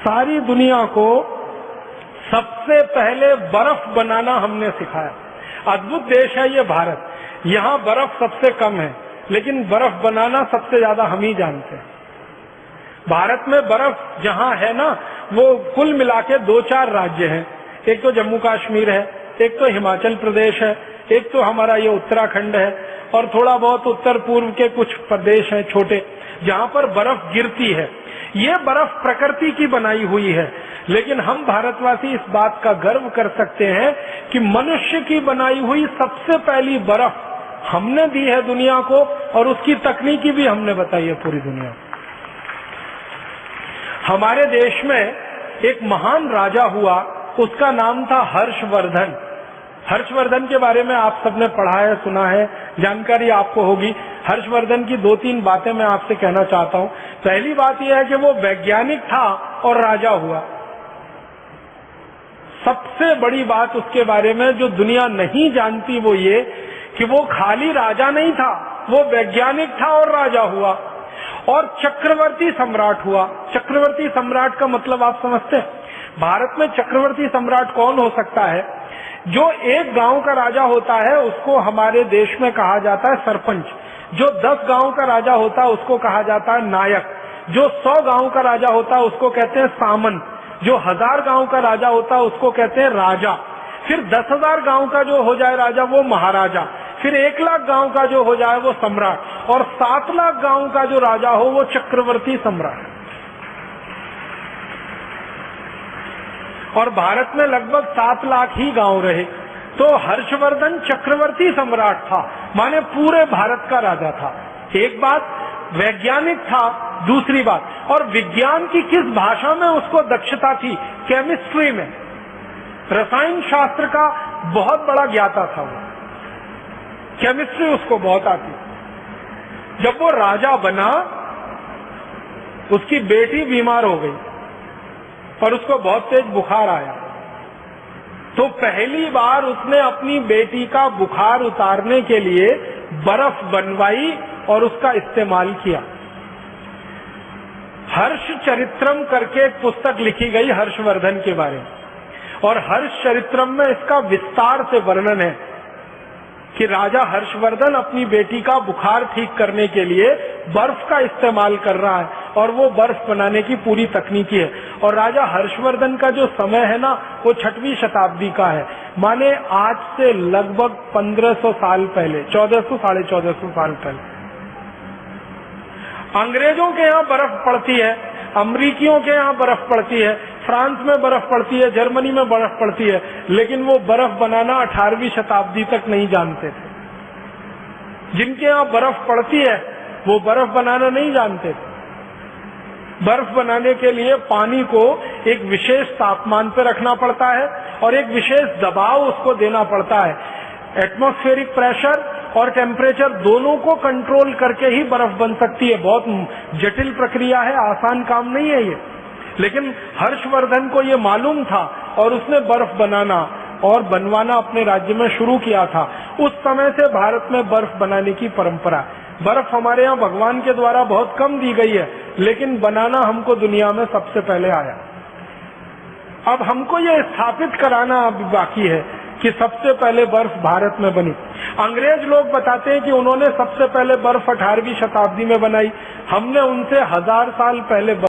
सारी दुनिया को सबसे पहले बर्फ बनाना हमने सिखाया। अद्भुत देश है ये भारत। यहाँ बर्फ सबसे कम है, लेकिन बर्फ बनाना सबसे ज्यादा हम ही जानते हैं। भारत में बर्फ जहाँ है ना, वो कुल मिला के 2-4 राज्य हैं। एक तो जम्मू कश्मीर है, एक तो हिमाचल प्रदेश है, एक तो हमारा ये उत्तराखंड है, और थोड़ा बहुत उत्तर पूर्व के कुछ प्रदेश हैं छोटे, जहाँ पर बर्फ गिरती है। ये बर्फ प्रकृति की बनाई हुई है, लेकिन हम भारतवासी इस बात का गर्व कर सकते हैं कि मनुष्य की बनाई हुई सबसे पहली बर्फ हमने दी है दुनिया को, और उसकी तकनीकी भी हमने बताई है पूरी दुनिया को। हमारे देश में एक महान राजा हुआ, उसका नाम था हर्षवर्धन। हर्षवर्धन के बारे में आप सबने पढ़ा है, सुना है, जानकारी आपको होगी। हर्षवर्धन की 2-3 बातें मैं आपसे कहना चाहता हूं। पहली बात यह है कि वो वैज्ञानिक था और राजा हुआ। सबसे बड़ी बात उसके बारे में जो दुनिया नहीं जानती वो ये कि वो खाली राजा नहीं था, वो वैज्ञानिक था और राजा हुआ, और चक्रवर्ती सम्राट हुआ। चक्रवर्ती सम्राट का मतलब आप समझते हैं? भारत में चक्रवर्ती सम्राट कौन हो सकता है? जो एक गांव का राजा होता है उसको हमारे देश में कहा जाता है सरपंच। जो 10 गांव का राजा होता है उसको कहा जाता है नायक। जो 100 गांव का राजा होता है उसको कहते हैं सामंत। जो 1000 गांव का राजा होता है उसको कहते हैं राजा। फिर 10,000 गांव का जो हो जाए राजा वो महाराजा। फिर 1 लाख गांव का जो हो जाए वो सम्राट, और 7 लाख गांव का जो राजा हो वो चक्रवर्ती सम्राट। और भारत में लगभग 7 लाख ही गांव रहे। तो हर्षवर्धन चक्रवर्ती सम्राट था, माने पूरे भारत का राजा था। एक बात, वैज्ञानिक था। दूसरी बात, और विज्ञान की किस भाषा में उसको दक्षता थी? केमिस्ट्री में, रसायन शास्त्र का बहुत बड़ा ज्ञाता था वो। केमिस्ट्री उसको बहुत आती। जब वो राजा बना, उसकी बेटी बीमार हो गई और उसको बहुत तेज बुखार आया। तो पहली बार उसने अपनी बेटी का बुखार उतारने के लिए बर्फ बनवाई और उसका इस्तेमाल किया। हर्ष चरित्रम करके एक पुस्तक लिखी गई हर्षवर्धन के बारे में, और हर्ष चरित्रम में इसका विस्तार से वर्णन है कि राजा हर्षवर्धन अपनी बेटी का बुखार ठीक करने के लिए बर्फ का इस्तेमाल कर रहा है, और वो बर्फ बनाने की पूरी तकनीकी है। और राजा हर्षवर्धन का जो समय है ना, वो 6वीं शताब्दी का है, माने आज से लगभग 1500 साल पहले, 1400 साढ़े 1400 साल पहले। अंग्रेजों के यहाँ बर्फ पड़ती है, अमरीकियों के यहाँ बर्फ पड़ती है, फ्रांस में बर्फ पड़ती है, जर्मनी में बर्फ पड़ती है, लेकिन वो बर्फ बनाना 18वीं शताब्दी तक नहीं जानते थे। जिनके यहाँ बर्फ पड़ती है वो बर्फ बनाना नहीं जानते थे। बर्फ बनाने के लिए पानी को एक विशेष तापमान पर रखना पड़ता है और एक विशेष दबाव उसको देना पड़ता है। एटमॉस्फेरिक प्रेशर और टेम्परेचर दोनों को कंट्रोल करके ही बर्फ बन सकती है। बहुत जटिल प्रक्रिया है, आसान काम नहीं है ये। लेकिन हर्षवर्धन को ये मालूम था और उसने बर्फ बनाना और बनवाना अपने राज्य में शुरू किया था। उस समय से भारत में बर्फ बनाने की परंपरा। बर्फ हमारे यहाँ भगवान के द्वारा बहुत कम दी गई है, लेकिन बनाना हमको दुनिया में सबसे पहले आया। अब हमको ये स्थापित कराना अभी बाकी है कि सबसे पहले बर्फ भारत में बनी। अंग्रेज लोग बताते हैं कि उन्होंने सबसे पहले बर्फ 18वीं शताब्दी में बनाई। हमने उनसे 1000 साल पहले